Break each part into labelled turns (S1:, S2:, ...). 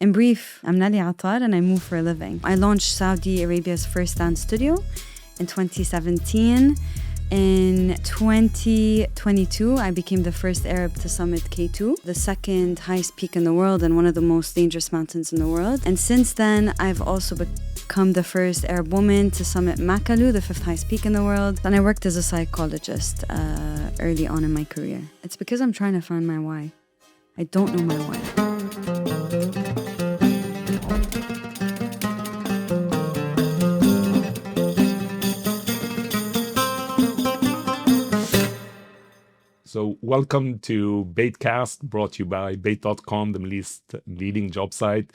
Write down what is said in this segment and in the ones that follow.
S1: In brief, I'm Nelly Attar and I move for a living. I launched Saudi Arabia's first dance studio in 2017. In 2022, I became the first Arab to summit K2, the second highest peak in the world and one of the most dangerous mountains in the world. And since then, I've also become the first Arab woman to summit Makalu, the fifth highest peak in the world. And I worked as a psychologist early on in my career. It's because I'm trying to find my why. I don't know my why.
S2: So welcome to BaytCast, brought to you by Bayt.com, the Middle East leading job site.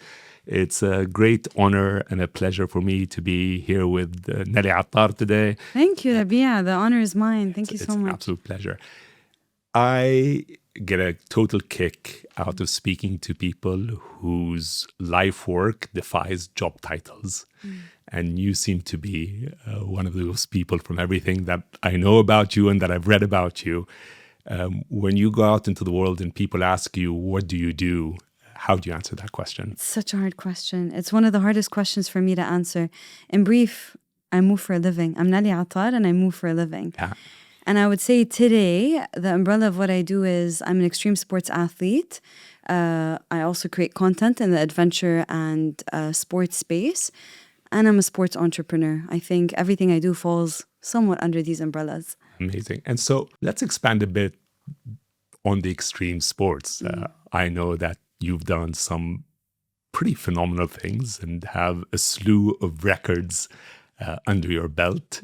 S2: It's a great honor and a pleasure for me to be here with Nelly Attar today.
S1: Thank you, Rabea. The honor is mine. Thank you so much.
S2: It's an absolute pleasure. I get a total kick out of speaking to people whose life work defies job titles. And you seem to be one of those people from everything that I know about you and that I've read about you. When you go out into the world and people ask you, what do you do? How do you answer that question?
S1: It's such a hard question. It's one of the hardest questions for me to answer. In brief, I move for a living. I'm Nelly Attar and I move for a living.
S2: Yeah.
S1: And I would say today, the umbrella of what I do is I'm an extreme sports athlete. I also create content in the adventure and sports space. And I'm a sports entrepreneur. I think everything I do falls somewhat under these umbrellas.
S2: Amazing. And so let's expand a bit on the extreme sports. I know that you've done some pretty phenomenal things and have a slew of records under your belt.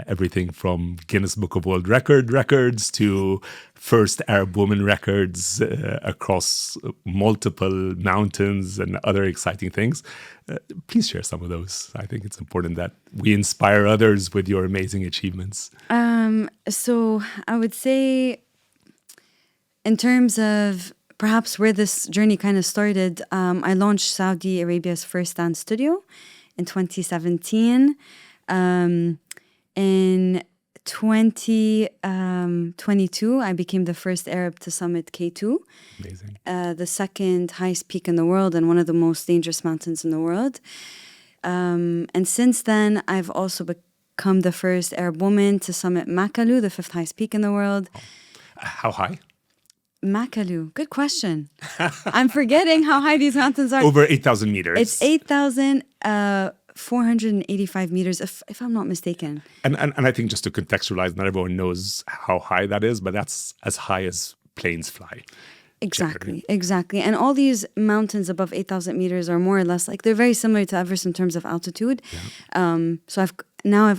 S2: Everything from Guinness Book of World records to first Arab woman records across multiple mountains and other exciting things. Please share some of those. I think it's important that we inspire others with your amazing achievements.
S1: So I would say in terms of perhaps where this journey kind of started, I launched Saudi Arabia's first dance studio in 2017. In 2022, I became the first Arab to summit K2.
S2: Amazing.
S1: The second highest peak in the world and one of the most dangerous mountains in the world. And since then, I've also become the first Arab woman to summit Makalu, the fifth highest peak in the world.
S2: How high?
S1: Makalu, good question. I'm forgetting how high these mountains are.
S2: Over 8,000 meters.
S1: It's 8,485 meters, if I'm not mistaken.
S2: And I think just to contextualize, not everyone knows how high that is, but that's as high as planes fly.
S1: Exactly. And all these mountains above 8,000 meters are more or less like, they're very similar to Everest in terms of altitude. Yeah. So I've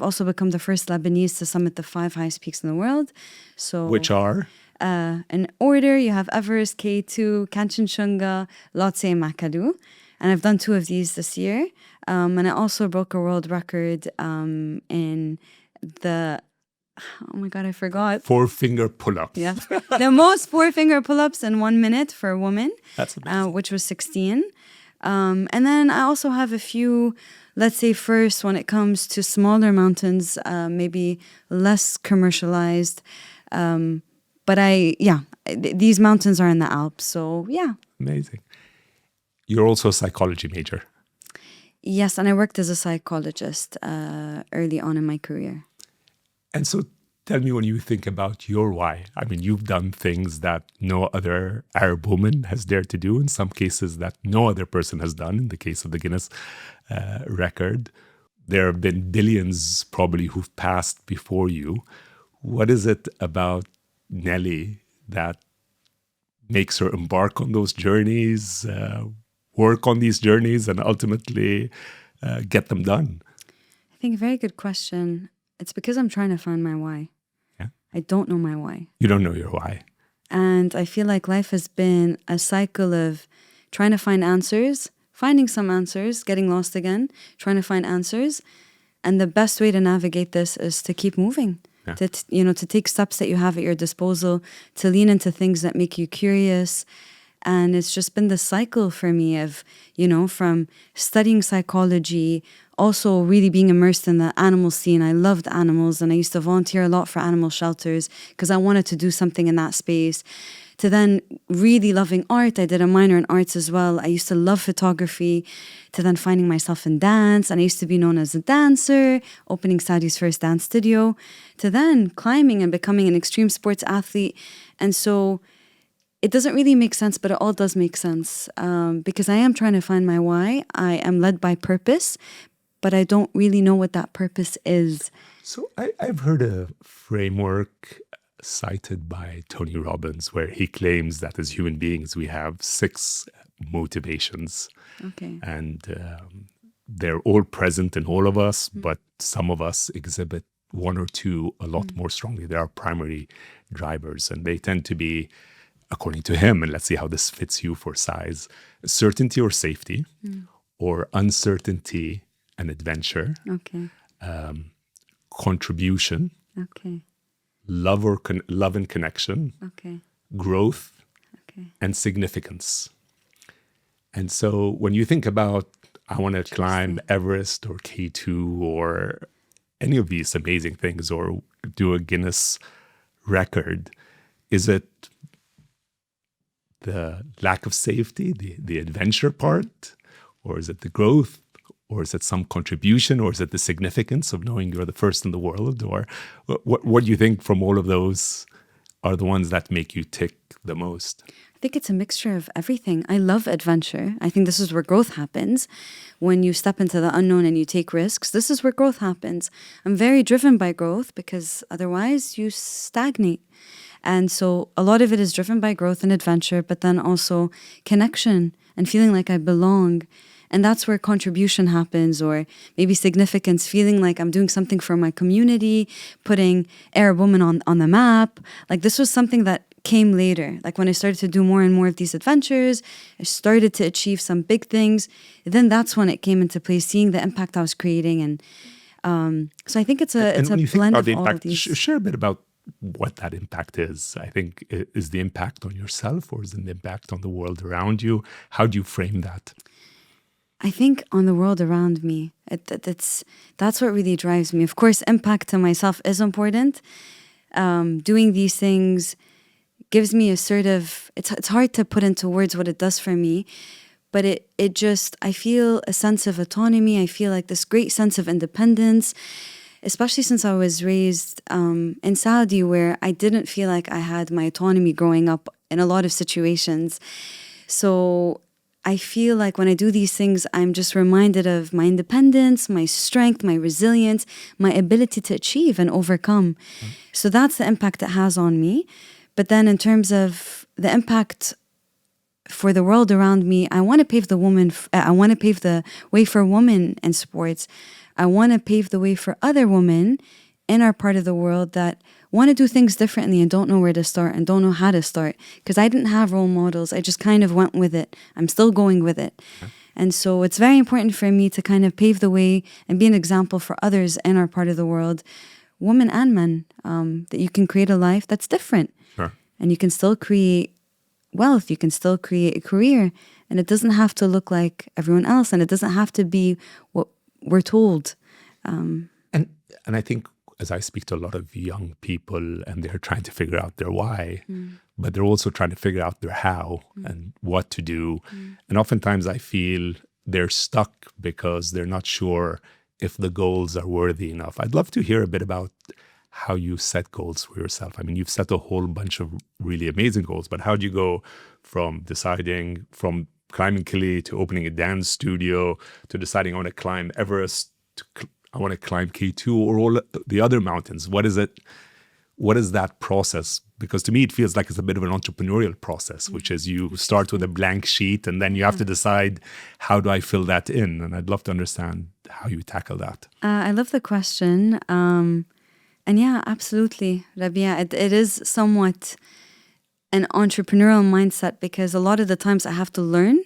S1: also become the first Lebanese to summit the 5 highest peaks in the world. So
S2: which are?
S1: In order, you have Everest, K2, Kanchenjunga, Lhotse, and Makalu. And I've done 2 of these this year. And I also broke a world record in the, oh my God, I forgot.
S2: 4-finger pull-ups.
S1: Yeah. The most 4-finger pull-ups in 1 minute for a woman.
S2: That's amazing.
S1: Which was 16. And then I also have a few, let's say first, when it comes to smaller mountains, maybe less commercialized. But these mountains are in the Alps. So yeah.
S2: Amazing. You're also a psychology major.
S1: Yes, and I worked as a psychologist early on in my career.
S2: And so tell me, when you think about your why, I mean, you've done things that no other Arab woman has dared to do, in some cases that no other person has done, in the case of the Guinness record. There have been billions probably who've passed before you. What is it about Nelly that makes her embark on those journeys, work on these journeys, and ultimately get them done?
S1: I think a very good question. It's because I'm trying to find my why.
S2: Yeah.
S1: I don't know my why.
S2: You don't know your why.
S1: And I feel like life has been a cycle of trying to find answers, finding some answers, getting lost again, trying to find answers. And the best way to navigate this is to keep moving.
S2: Yeah.
S1: To take steps that you have at your disposal, to lean into things that make you curious. And it's just been the cycle for me of, from studying psychology, also really being immersed in the animal scene. I loved animals and I used to volunteer a lot for animal shelters because I wanted to do something in that space, to then really loving art. I did a minor in arts as well. I used to love photography, to then finding myself in dance. And I used to be known as a dancer, opening Saudi's first dance studio, to then climbing and becoming an extreme sports athlete. And so it doesn't really make sense, but it all does make sense, because I am trying to find my why. I am led by purpose, but I don't really know what that purpose is.
S2: So I've heard a framework cited by Tony Robbins where he claims that as human beings, we have 6 motivations.
S1: Okay.
S2: And they're all present in all of us, but some of us exhibit 1 or 2 a lot more strongly. They are primary drivers, and they tend to be, according to him, and let's see how this fits you for size, certainty or safety, or uncertainty and adventure,
S1: Okay.
S2: contribution,
S1: Okay.
S2: love and connection,
S1: Okay.
S2: growth,
S1: Okay.
S2: and significance. And so when you think about, I want to climb Everest or K2 or any of these amazing things, or do a Guinness record, is it the lack of safety, the adventure part, or is it the growth, or is it some contribution, or is it the significance of knowing you're the first in the world? Or what do you think from all of those are the ones that make you tick the most?
S1: I think it's a mixture of everything. I love adventure. I think this is where growth happens. When you step into the unknown and you take risks, this is where growth happens. I'm very driven by growth, because otherwise you stagnate. And so a lot of it is driven by growth and adventure, but then also connection and feeling like I belong. And that's where contribution happens, or maybe significance, feeling like I'm doing something for my community, putting Arab women on the map. Like, this was something that came later. Like, when I started to do more and more of these adventures, I started to achieve some big things. Then that's when it came into play, seeing the impact I was creating. And so I think it's a blend of all of these.
S2: Share a bit about what that impact is. I think, is the impact on yourself, or is it the impact on the world around you? How do you frame that?
S1: I think on the world around me, that's what really drives me. Of course, impact to myself is important. Doing these things gives me a sort of, it's hard to put into words what it does for me, but it just, I feel a sense of autonomy. I feel like this great sense of independence, especially since I was raised in Saudi, where I didn't feel like I had my autonomy growing up in a lot of situations. So I feel like when I do these things, I'm just reminded of my independence, my strength, my resilience, my ability to achieve and overcome. So that's the impact it has on me. But then in terms of the impact for the world around me, I want to pave the way for women in sports. I want to pave the way for other women in our part of the world that want to do things differently and don't know where to start and don't know how to start. Because I didn't have role models. I just kind of went with it. I'm still going with it. Okay. And so it's very important for me to kind of pave the way and be an example for others in our part of the world, women and men, that you can create a life that's different.
S2: Sure.
S1: And you can still create wealth. You can still create a career. And it doesn't have to look like everyone else. And it doesn't have to be what we're told.
S2: And I think, as I speak to a lot of young people, and they're trying to figure out their why, but they're also trying to figure out their how and what to do. And oftentimes I feel they're stuck because they're not sure if the goals are worthy enough. I'd love to hear a bit about how you set goals for yourself. I mean, you've set a whole bunch of really amazing goals, but how do you go from deciding, from climbing Kili to opening a dance studio, to deciding I want to climb Everest, I want to climb K2 or all the other mountains? What is it? What is that process? Because to me, it feels like it's a bit of an entrepreneurial process, which is you start with a blank sheet and then you have to decide, how do I fill that in? And I'd love to understand how you tackle that.
S1: I love the question. And yeah, absolutely, Rabea. It is somewhat an entrepreneurial mindset, because a lot of the times I have to learn.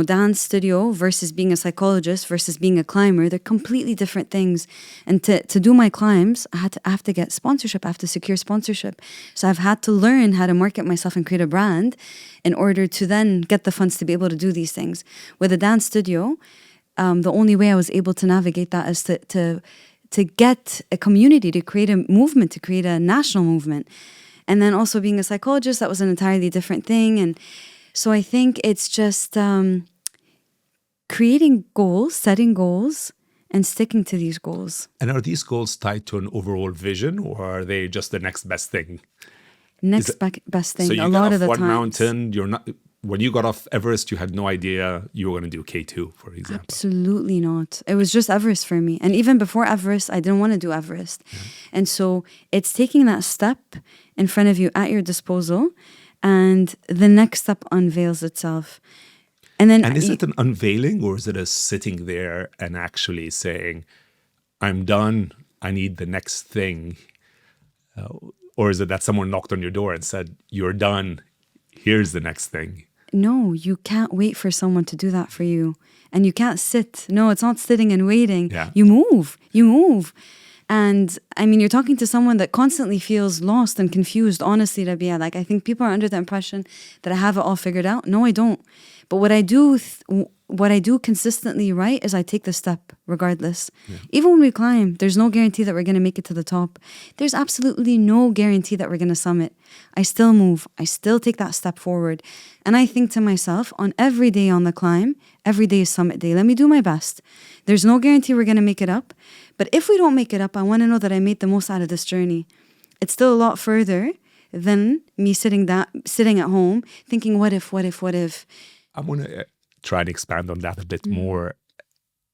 S1: Dance studio versus being a psychologist versus being a climber, they're completely different things. And to do my climbs, I have to get sponsorship. I have to secure sponsorship. So I've had to learn how to market myself and create a brand in order to then get the funds to be able to do these things. With a dance studio, the only way I was able to navigate that is to get a community, to create a movement, to create a national movement. And then also being a psychologist, that was an entirely different thing. And so I think it's just creating goals, setting goals, and sticking to these goals.
S2: And are these goals tied to an overall vision, or are they just the next best thing?
S1: Best thing.
S2: So you
S1: a
S2: got
S1: lot
S2: off
S1: of the
S2: one
S1: times.
S2: mountain, you're not. When you got off Everest, you had no idea you were going to do K2, for example.
S1: Absolutely not. It was just Everest for me. And even before Everest, I didn't want to do Everest. Yeah. And so it's taking that step in front of you at your disposal, and the next step unveils itself.
S2: And is it an unveiling, or is it a sitting there and actually saying, I'm done, I need the next thing? Or is it that someone knocked on your door and said, you're done, here's the next thing?
S1: No, you can't wait for someone to do that for you. And you can't sit. No, it's not sitting and waiting.
S2: Yeah.
S1: You move. And I mean, you're talking to someone that constantly feels lost and confused, honestly, Rabea. Like, I think people are under the impression that I have it all figured out. No, I don't. But what I do consistently right is I take the step regardless. Yeah. Even when we climb, there's no guarantee that we're going to make it to the top. There's absolutely no guarantee that we're going to summit. I still move. I still take that step forward. And I think to myself, on every day on the climb, every day is summit day. Let me do my best. There's no guarantee we're going to make it up. But if we don't make it up, I want to know that I made the most out of this journey. It's still a lot further than me sitting at home thinking, what if?
S2: I want to try and expand on that a bit more.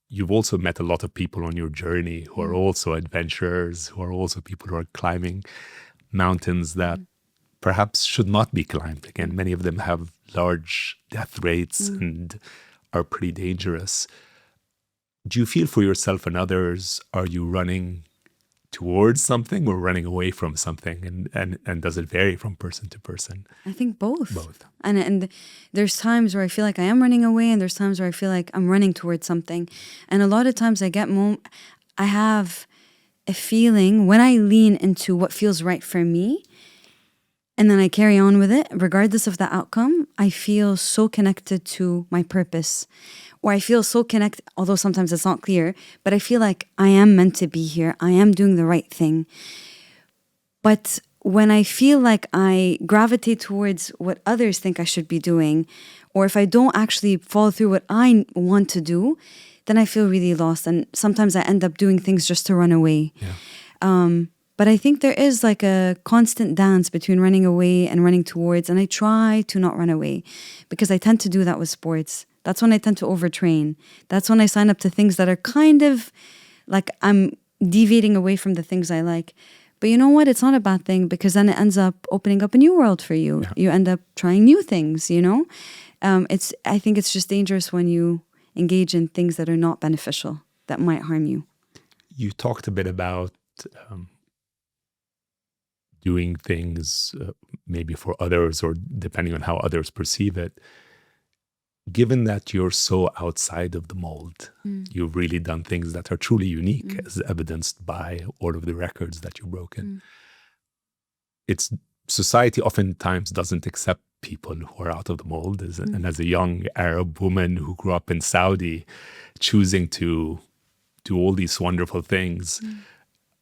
S2: You've also met a lot of people on your journey who are also adventurers, who are also people who are climbing mountains that perhaps should not be climbed. Again, many of them have large death rates and are pretty dangerous. Do you feel for yourself and others, are you running towards something or running away from something? And does it vary from person to person?
S1: I think both.
S2: Both.
S1: And there's times where I feel like I am running away, and there's times where I feel like I'm running towards something. And a lot of times I have a feeling when I lean into what feels right for me, and then I carry on with it, regardless of the outcome, I feel so connected to my purpose. Or I feel so connected, although sometimes it's not clear, but I feel like I am meant to be here. I am doing the right thing. But when I feel like I gravitate towards what others think I should be doing, or if I don't actually follow through what I want to do, then I feel really lost. And sometimes I end up doing things just to run away. Yeah. But I think there is like a constant dance between running away and running towards. And I try to not run away because I tend to do that with sports. That's when I tend to overtrain. That's when I sign up to things that are kind of like I'm deviating away from the things I like. But you know what? It's not a bad thing because then it ends up opening up a new world for you. Yeah. You end up trying new things, you know? I think it's just dangerous when you engage in things that are not beneficial, that might harm you.
S2: You talked a bit about doing things maybe for others or depending on how others perceive it. Given that you're so outside of the mold, you've really done things that are truly unique, as evidenced by all of the records that you've broken. It's society oftentimes doesn't accept people who are out of the mold. And as a young Arab woman who grew up in Saudi, choosing to do all these wonderful things,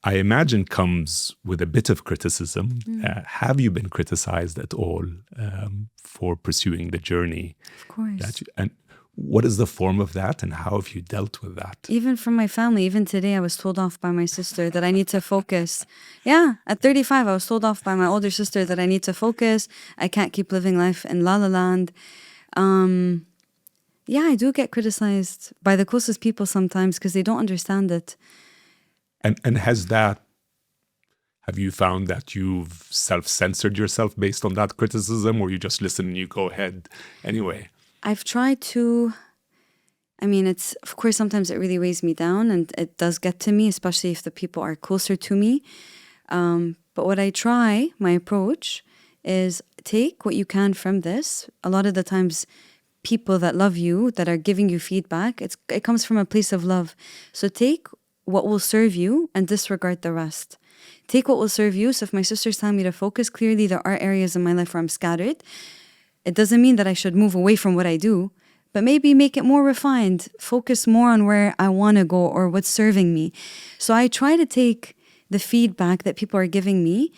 S2: I imagine comes with a bit of criticism. Have you been criticized at all for pursuing the journey?
S1: Of course.
S2: And what is the form of that and how have you dealt with that?
S1: Even from my family, even today I was told off by my sister that I need to focus. Yeah, at 35 I was told off by my older sister that I need to focus. I can't keep living life in La La Land. Yeah, I do get criticized by the closest people sometimes because they don't understand it.
S2: And have you found that you've self-censored yourself based on that criticism, or you just listen and you go ahead anyway?
S1: I've tried to, of course, sometimes it really weighs me down and it does get to me, especially if the people are closer to me. But what I try, my approach, is take what you can from this. A lot of the times, people that love you, that are giving you feedback, it comes from a place of love. So take what will serve you and disregard the rest. Take what will serve you. So if my sister's telling me to focus, clearly there are areas in my life where I'm scattered. It doesn't mean that I should move away from what I do, but maybe make it more refined, focus more on where I want to go or what's serving me. So I try to take the feedback that people are giving me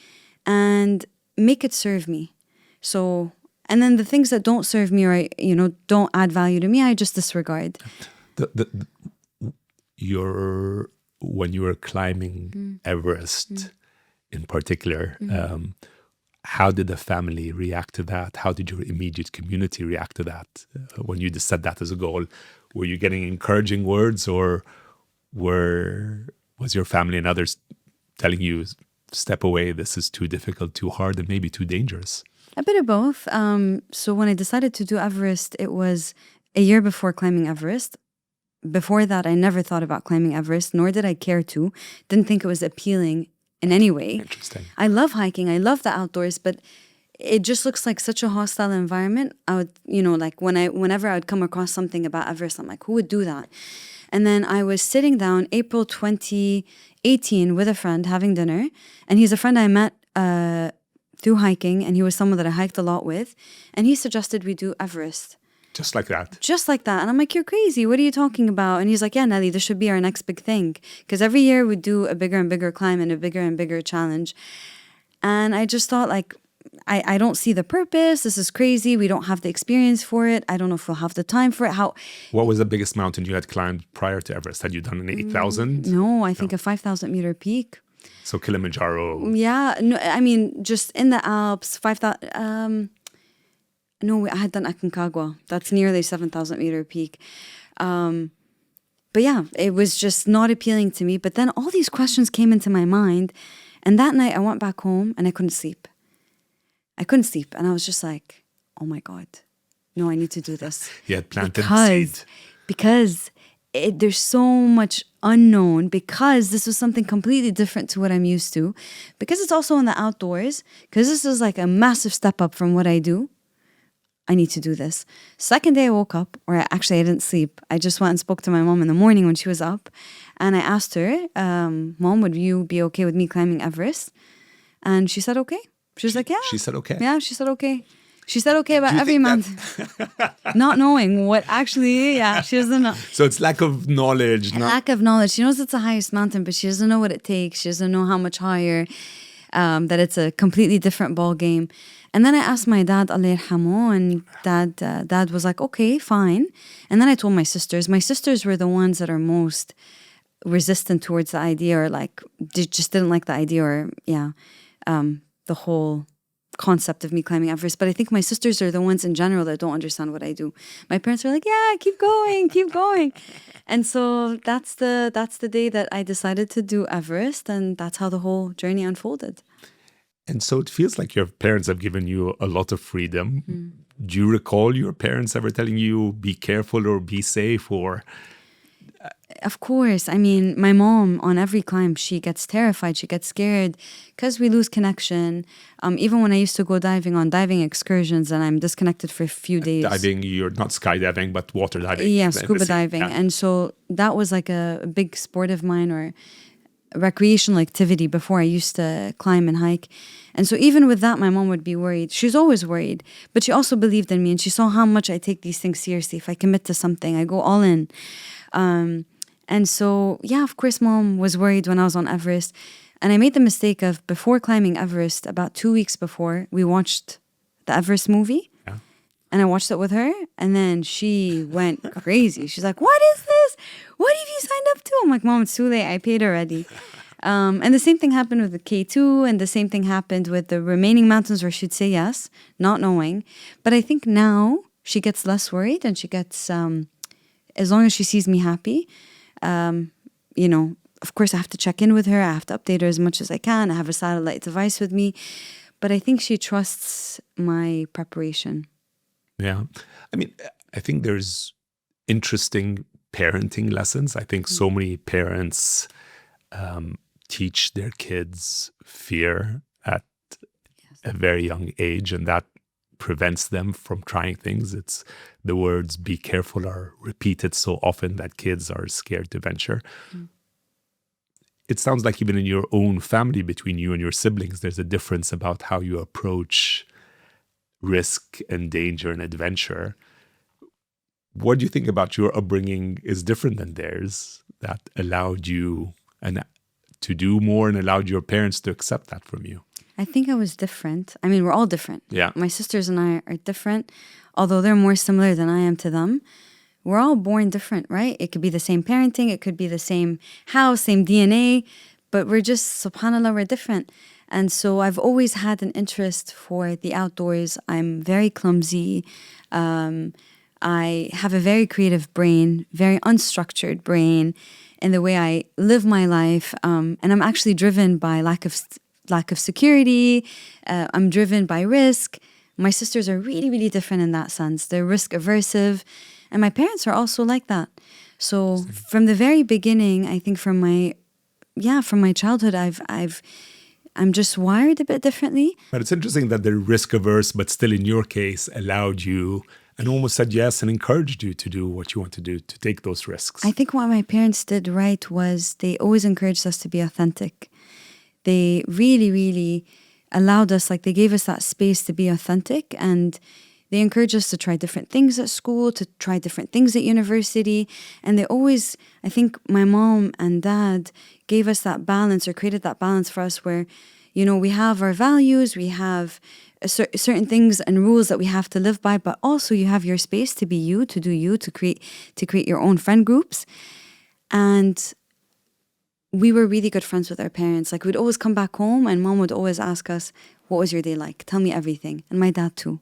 S1: and make it serve me. So, and then the things that don't serve me or, don't add value to me, I just disregard.
S2: When you were climbing Everest in particular, how did the family react to that? How did your immediate community react to that when you just set that as a goal? Were you getting encouraging words, or was your family and others telling you, step away, this is too difficult, too hard, and maybe too dangerous?
S1: A bit of both. So when I decided to do Everest, it was a year before climbing Everest. Before that, I never thought about climbing Everest, nor did I care to. Didn't think it was appealing in any way.
S2: Interesting.
S1: I love hiking. I love the outdoors, but it just looks like such a hostile environment. I would, like whenever I would come across something about Everest, I'm like, who would do that? And then I was sitting down April 2018 with a friend having dinner. And he's a friend I met through hiking. And he was someone that I hiked a lot with. And he suggested we do Everest.
S2: Just like that?
S1: Just like that. And I'm like, you're crazy. What are you talking about? And he's like, yeah, Nelly, this should be our next big thing. Because every year we do a bigger and bigger climb and a bigger and bigger challenge. And I just thought, like, I don't see the purpose. This is crazy. We don't have the experience for it. I don't know if we'll have the time for it.
S2: What was the biggest mountain you had climbed prior to Everest? Had you done an 8,000?
S1: No, I think a 5,000 meter peak.
S2: So Kilimanjaro.
S1: Yeah. No, I mean, just in the Alps, 5,000. No, I had done Aconcagua. That's nearly 7,000 meter peak. But yeah, it was just not appealing to me. But then all these questions came into my mind. And that night I went back home and I couldn't sleep. And I was just like, oh my God, no, I need to do this.
S2: You had planted seed.
S1: Because there's so much unknown, because this was something completely different to what I'm used to. Because it's also in the outdoors. Because this is like a massive step up from what I do. I need to do this. Second day I woke up, or actually I didn't sleep. I just went and spoke to my mom in the morning when she was up. And I asked her, Mom, would you be okay with me climbing Everest? And she said, okay. She was like, yeah.
S2: She said, okay.
S1: Yeah, she said, okay. She said, okay about every mountain. Not knowing what actually, she doesn't know.
S2: So it's lack of knowledge.
S1: Lack of knowledge. She knows it's the highest mountain, but she doesn't know what it takes. She doesn't know how much higher, that it's a completely different ball game. And then I asked my dad, Allah yarhamu, and dad was like, okay, fine. And then I told my sisters. My sisters were the ones that are most resistant towards the idea, or like, just didn't like the idea, or the whole concept of me climbing Everest. But I think my sisters are the ones in general that don't understand what I do. My parents are like, yeah, keep going. And so that's the day that I decided to do Everest, and that's how the whole journey unfolded.
S2: And so it feels like your parents have given you a lot of freedom. Do you recall your parents ever telling you, be careful or be safe, or...
S1: Of course. I mean, my mom, on every climb, she gets terrified. She gets scared because we lose connection. Even when I used to go diving on diving excursions and I'm disconnected for a few days.
S2: Diving, you're not skydiving, but water diving.
S1: Yeah, scuba diving. Yeah. And so that was like a big sport of mine, or recreational activity before I used to climb and hike. And so even with that, my mom would be worried. She's always worried, but she also believed in me, and she saw how much I take these things seriously. If I commit to something, I go all in. And so, yeah, of course, Mom was worried when I was on Everest. And I made the mistake of, before climbing Everest, about 2 weeks before, we watched the Everest movie. Yeah. And I watched it with her. And then she went crazy. She's like, what is this? What have you signed up to? I'm like, Mom, it's too late. I paid already. And the same thing happened with the K2. And the same thing happened with the remaining mountains where she'd say yes, not knowing. But I think now she gets less worried, and she gets, as long as she sees me happy, of course I have to check in with her. I have to update her as much as I can. I have a satellite device with me. But I think she trusts my preparation.
S2: Yeah. I mean, I think there's interesting parenting lessons. I think so many parents teach their kids fear at a very young age, and that prevents them from trying things. It's the words "be careful" are repeated so often that kids are scared to venture. It sounds like even in your own family, between you and your siblings, there's a difference about how you approach risk and danger and adventure. What do you think about your upbringing is different than theirs, that allowed you to do more and allowed your parents to accept that from you?
S1: I think I was different. I mean, we're all different.
S2: Yeah.
S1: My sisters and I are different, although they're more similar than I am to them. We're all born different, right? It could be the same parenting, it could be the same house, same DNA, but we're just, subhanAllah, we're different. And so I've always had an interest for the outdoors. I'm very clumsy. I have a very creative brain, very unstructured brain in the way I live my life. And I'm actually driven by lack of security. I'm driven by risk. My sisters are really, really different in that sense. They're risk aversive. And my parents are also like that. So from the very beginning, I think from my childhood, I'm just wired a bit differently.
S2: But it's interesting that they're risk averse, but still in your case allowed you and almost said yes and encouraged you to do what you want to do, to take those risks.
S1: I think what my parents did right was they always encouraged us to be authentic. They really, really allowed us, like they gave us that space to be authentic, and they encouraged us to try different things at school, to try different things at university. And they always, I think my mom and dad gave us that balance, or created that balance for us where, you know, we have our values, we have certain things and rules that we have to live by, but also you have your space to be you, to do you, to create your own friend groups. And we were really good friends with our parents. Like, we'd always come back home and mom would always ask us, what was your day like? Tell me everything. And my dad too.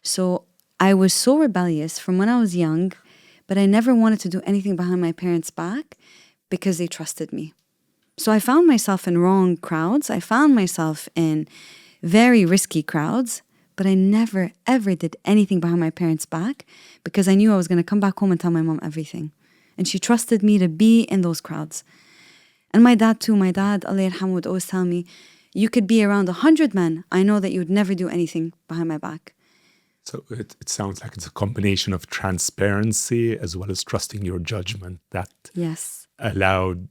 S1: So I was so rebellious from when I was young, but I never wanted to do anything behind my parents' back because they trusted me. So I found myself in wrong crowds. I found myself in very risky crowds, but I never, ever did anything behind my parents' back because I knew I was going to come back home and tell my mom everything. And she trusted me to be in those crowds. And my dad too, Allah yarham, would always tell me, you could be around 100 men. I know that you would never do anything behind my back.
S2: So it sounds like it's a combination of transparency as well as trusting your judgment that allowed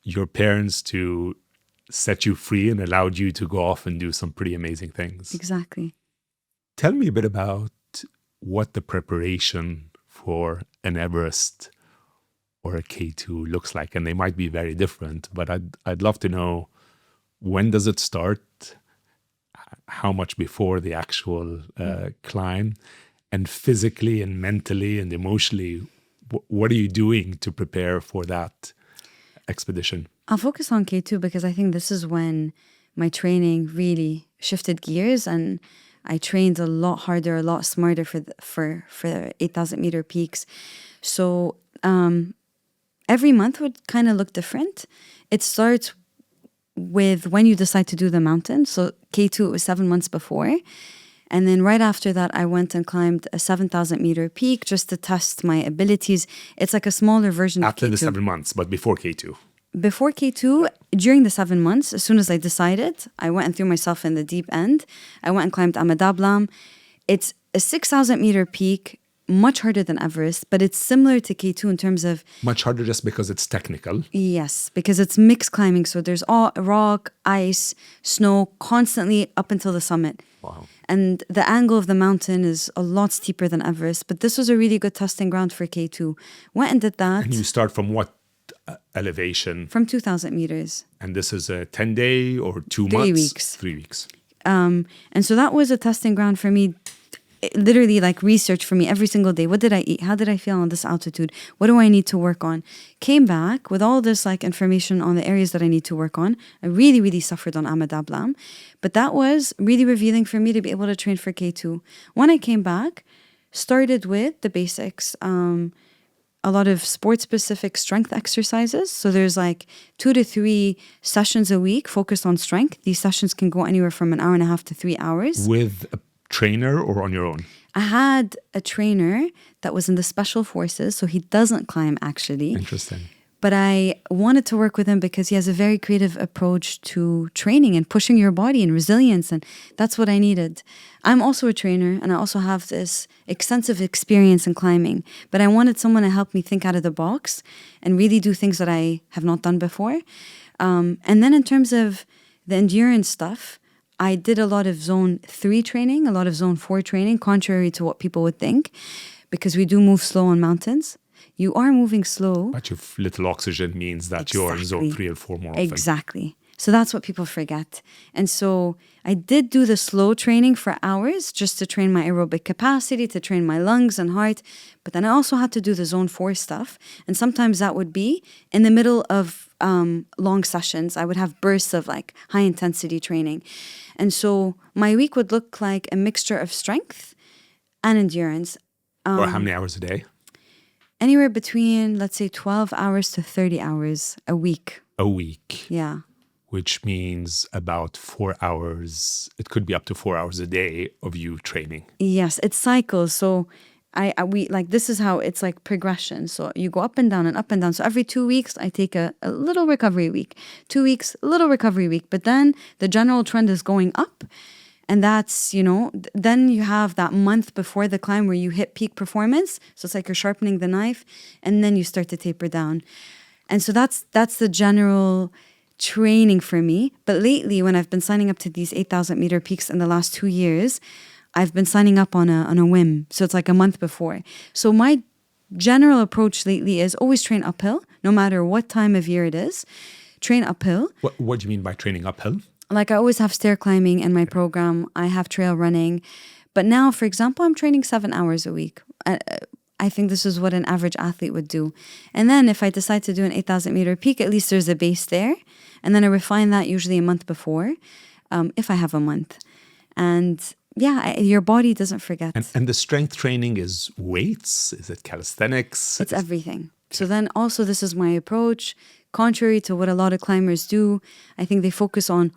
S2: your parents to set you free and allowed you to go off and do some pretty amazing things.
S1: Exactly.
S2: Tell me a bit about what the preparation for an Everest or a K2 looks like. And they might be very different, but I'd love to know, when does it start? How much before the actual climb? And physically and mentally and emotionally, what are you doing to prepare for that expedition?
S1: I'll focus on K2 because I think this is when my training really shifted gears, and I trained a lot harder, a lot smarter for 8,000 meter peaks. So every month would kind of look different. It starts with when you decide to do the mountain. So K2, it was 7 months before. And then right after that, I went and climbed a 7,000 meter peak just to test my abilities. It's like a smaller version of K2.
S2: After the 7 months, but before K2.
S1: Before K2, during the 7 months, as soon as I decided, I went and threw myself in the deep end. I went and climbed Amadablam. It's a 6,000 meter peak, much harder than Everest, but it's similar to K2 in terms of...
S2: Much harder just because it's technical.
S1: Yes, because it's mixed climbing. So there's all rock, ice, snow, constantly up until the summit.
S2: Wow.
S1: And the angle of the mountain is a lot steeper than Everest. But this was a really good testing ground for K2. Went and did that.
S2: And you start from what elevation?
S1: From 2,000 meters.
S2: And this is a 10-day or 2 months?
S1: 3 weeks.
S2: 3 weeks.
S1: And so that was a testing ground for me. Literally like research for me every single day. What did I eat? How did I feel on this altitude? What do I need to work on? Came back with all this like information on the areas that I need to work on. I really, really suffered on Amadablam. But that was really revealing for me to be able to train for K2. When I came back, started with the basics. A lot of sport-specific strength exercises. So there's like 2 to 3 sessions a week focused on strength. These sessions can go anywhere from an hour and a half to 3 hours.
S2: With a trainer or on your own?
S1: I had a trainer that was in the special forces, so he doesn't climb actually.
S2: Interesting.
S1: But I wanted to work with him because he has a very creative approach to training and pushing your body and resilience, and that's what I needed. I'm also a trainer, and I also have this extensive experience in climbing, but I wanted someone to help me think out of the box and really do things that I have not done before. And then in terms of the endurance stuff, I did a lot of zone 3 training, a lot of zone 4 training, contrary to what people would think, because we do move slow on mountains. You are moving slow.
S2: But your little oxygen means that you're in zone 3 or 4 more often.
S1: Exactly. So that's what people forget. And so I did do the slow training for hours just to train my aerobic capacity, to train my lungs and heart. But then I also had to do the zone 4 stuff. And sometimes that would be in the middle of long sessions. I would have bursts of like high intensity training. And so my week would look like a mixture of strength and endurance.
S2: Or how many hours a day?
S1: Anywhere between, let's say, 12 hours to 30 hours a week.
S2: A week.
S1: Yeah.
S2: Which means about 4 hours. It could be up to 4 hours a day of you training.
S1: Yes, it cycles. So we like, this is how it's like progression. So you go up and down and up and down. So every 2 weeks, I take a little recovery week. 2 weeks, a little recovery week. But then the general trend is going up. And that's, then you have that month before the climb where you hit peak performance. So it's like you're sharpening the knife and then you start to taper down. And so that's the general training for me. But lately, when I've been signing up to these 8,000 meter peaks in the last 2 years, I've been signing up on a whim. So it's like a month before. So my general approach lately is always train uphill, no matter what time of year it is. Train uphill.
S2: What do you mean by training uphill?
S1: Like I always have stair climbing in my program. I have trail running. But now, for example, I'm training 7 hours a week. I think this is what an average athlete would do. And then if I decide to do an 8,000 meter peak, at least there's a base there. And then I refine that usually a month before, if I have a month. And yeah, your body doesn't forget.
S2: And the strength training is weights? Is it calisthenics?
S1: It's everything. So then also this is my approach. Contrary to what a lot of climbers do, I think they focus on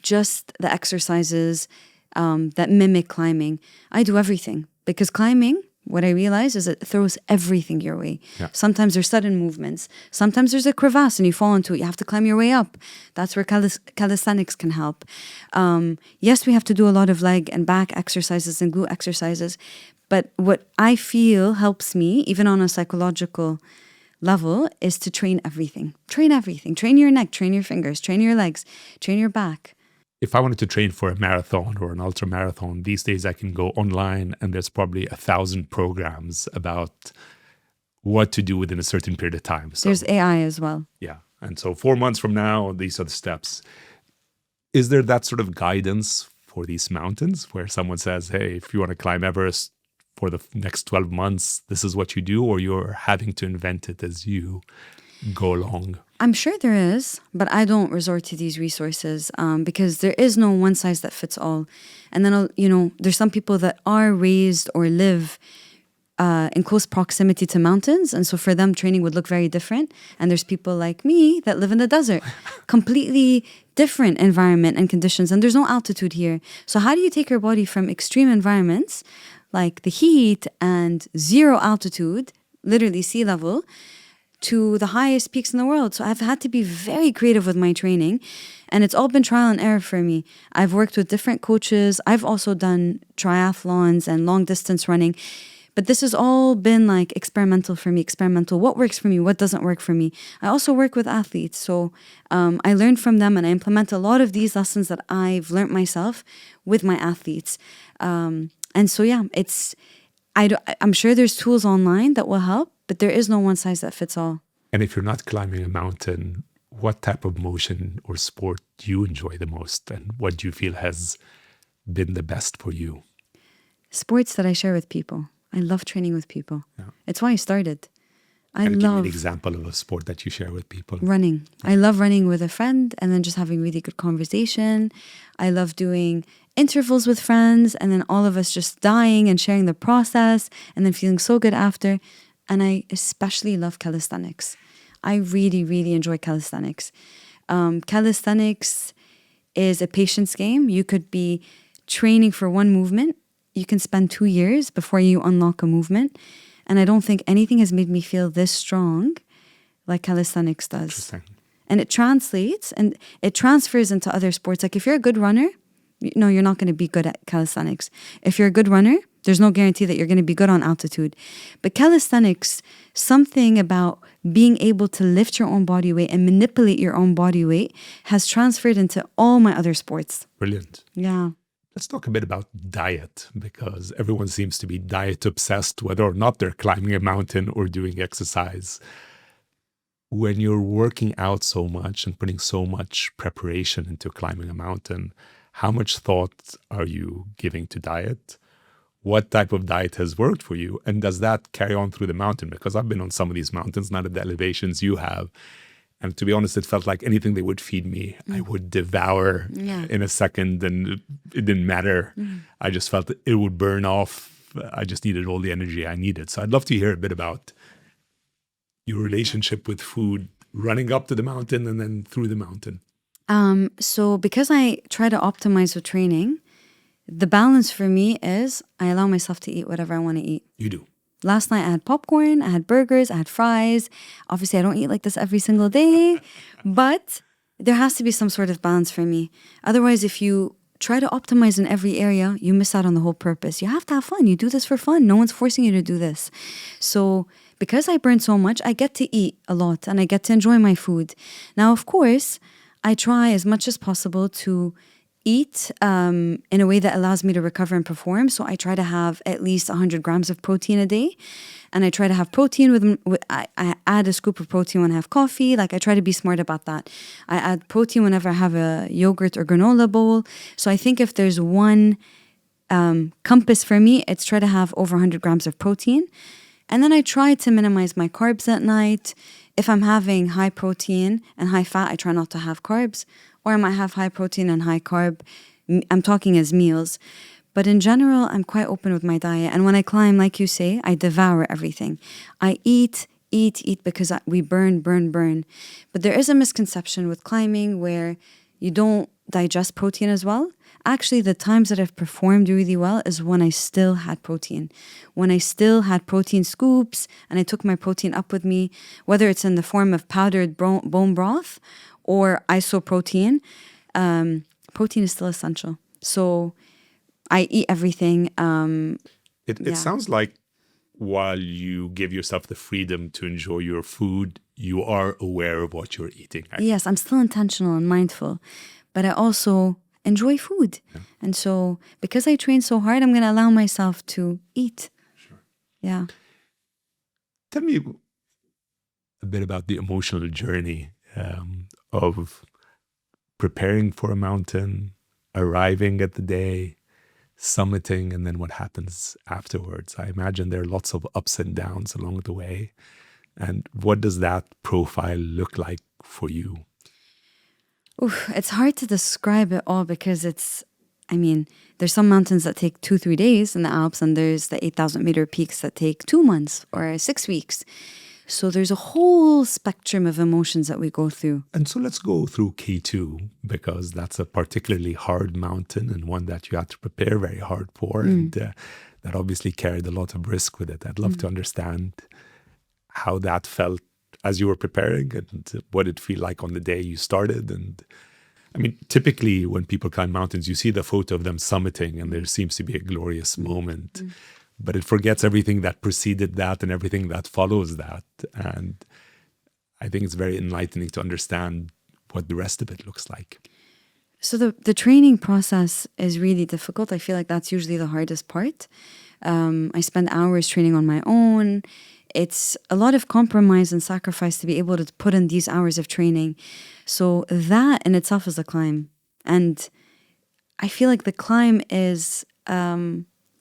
S1: just the exercises that mimic climbing. I do everything because climbing, what I realize is it throws everything your way.
S2: Yeah.
S1: Sometimes there's sudden movements. Sometimes there's a crevasse and you fall into it. You have to climb your way up. That's where calisthenics can help. Yes, we have to do a lot of leg and back exercises and glute exercises. But what I feel helps me, even on a psychological level, is to train everything. Train everything. Train your neck, train your fingers, train your legs, train your back.
S2: If I wanted to train for a marathon or an ultra marathon, these days I can go online and there's probably 1,000 programs about what to do within a certain period of time. So,
S1: there's AI as well.
S2: Yeah. And so 4 months from now, these are the steps. Is there that sort of guidance for these mountains where someone says, hey, if you want to climb Everest for the next 12 months, this is what you do, or you're having to invent it as you go along?
S1: I'm sure there is, but I don't resort to these resources because there is no one size that fits all. And then, there's some people that are raised or live in close proximity to mountains. And so for them, training would look very different. And there's people like me that live in the desert, completely different environment and conditions. And there's no altitude here. So how do you take your body from extreme environments like the heat and 0 altitude, literally sea level, to the highest peaks in the world? So I've had to be very creative with my training, and it's all been trial and error for me. I've worked with different coaches. I've also done triathlons and long distance running, but this has all been like experimental for me, experimental. What works for me? What doesn't work for me? I also work with athletes. So I learned from them and I implement a lot of these lessons that I've learned myself with my athletes. And so, yeah, I'm sure there's tools online that will help, but there is no one size that fits all.
S2: And if you're not climbing a mountain, what type of motion or sport do you enjoy the most? And what do you feel has been the best for you?
S1: Sports that I share with people. I love training with people. Yeah. It's why I started.
S2: Give me an example of a sport that you share with people.
S1: Running. I love running with a friend and then just having really good conversation. I love doing intervals with friends and then all of us just dying and sharing the process and then feeling so good after. And I especially love calisthenics. I really, really enjoy calisthenics. Calisthenics is a patience game. You could be training for one movement. You can spend 2 years before you unlock a movement. And I don't think anything has made me feel this strong like calisthenics does.
S2: Interesting.
S1: And it translates and it transfers into other sports. Like if you're a good runner, you're not going to be good at calisthenics. If you're a good runner, there's no guarantee that you're going to be good on altitude. But calisthenics, something about being able to lift your own body weight and manipulate your own body weight has transferred into all my other sports.
S2: Brilliant.
S1: Yeah.
S2: Let's talk a bit about diet, because everyone seems to be diet obsessed, whether or not they're climbing a mountain or doing exercise. when you're working out so much and putting so much preparation into climbing a mountain, how much thought are you giving to diet? What type of diet has worked for you? And does that carry on through the mountain? Because I've been on some of these mountains, not at the elevations you have. And to be honest, it felt like anything they would feed me, I would devour in a second, and it didn't matter. I just felt that it would burn off. I just needed all the energy I needed. So I'd love to hear a bit about your relationship with food, running up to the mountain and then through the mountain.
S1: So because I try to optimize with training, the balance for me is I allow myself to eat whatever I want to eat.
S2: You do.
S1: Last night I had popcorn, I had burgers, I had fries. Obviously I don't eat like this every single day, but there has to be some sort of balance for me. Otherwise, if you try to optimize in every area, you miss out on the whole purpose. You have to have fun. You do this for fun. No one's forcing you to do this. So because I burn so much, I get to eat a lot and I get to enjoy my food. Now, of course, I try as much as possible to eat in a way that allows me to recover and perform. So I try to have at least 100 grams of protein a day. And I try to have protein with I add a scoop of protein when I have coffee. Like I try to be smart about that. I add protein whenever I have a yogurt or granola bowl. So I think if there's one compass for me, it's try to have over 100 grams of protein. And then I try to minimize my carbs at night. If I'm having high protein and high fat, I try not to have carbs. Or I might have high protein and high carb. I'm talking as meals. But in general, I'm quite open with my diet. And when I climb, like you say, I devour everything. I eat because we burn. But there is a misconception with climbing where you don't digest protein as well. Actually, the times that I've performed really well is when I still had protein. When I still had protein scoops and I took my protein up with me, whether it's in the form of powdered bone broth or isoprotein, protein is still essential. So I eat everything.
S2: It sounds like while you give yourself the freedom to enjoy your food, you are aware of what you're eating. Right?
S1: Yes, I'm still intentional and mindful, but I also enjoy food. Yeah. And so because I train so hard, I'm going to allow myself to eat.
S2: Sure.
S1: Yeah.
S2: Tell me a bit about the emotional journey of preparing for a mountain, arriving at the day, summiting, and then what happens afterwards. I imagine there are lots of ups and downs along the way. And what does that profile look like for you?
S1: It's hard to describe it all because there's some mountains that take 2-3 days in the Alps, and there's the 8,000 meter peaks that take 2 months or 6 weeks. So there's a whole spectrum of emotions that we go through.
S2: And so let's go through K2, because that's a particularly hard mountain and one that you had to prepare very hard for. And that obviously carried a lot of risk with it. I'd love to understand how that felt as you were preparing and what it felt like on the day you started. And I mean, typically when people climb mountains, you see the photo of them summiting and there seems to be a glorious moment. But it forgets everything that preceded that and everything that follows that. And I think it's very enlightening to understand what the rest of it looks like.
S1: So the training process is really difficult. I feel like that's usually the hardest part. I spend hours training on my own. It's a lot of compromise and sacrifice to be able to put in these hours of training. So that in itself is a climb. And I feel like the climb is...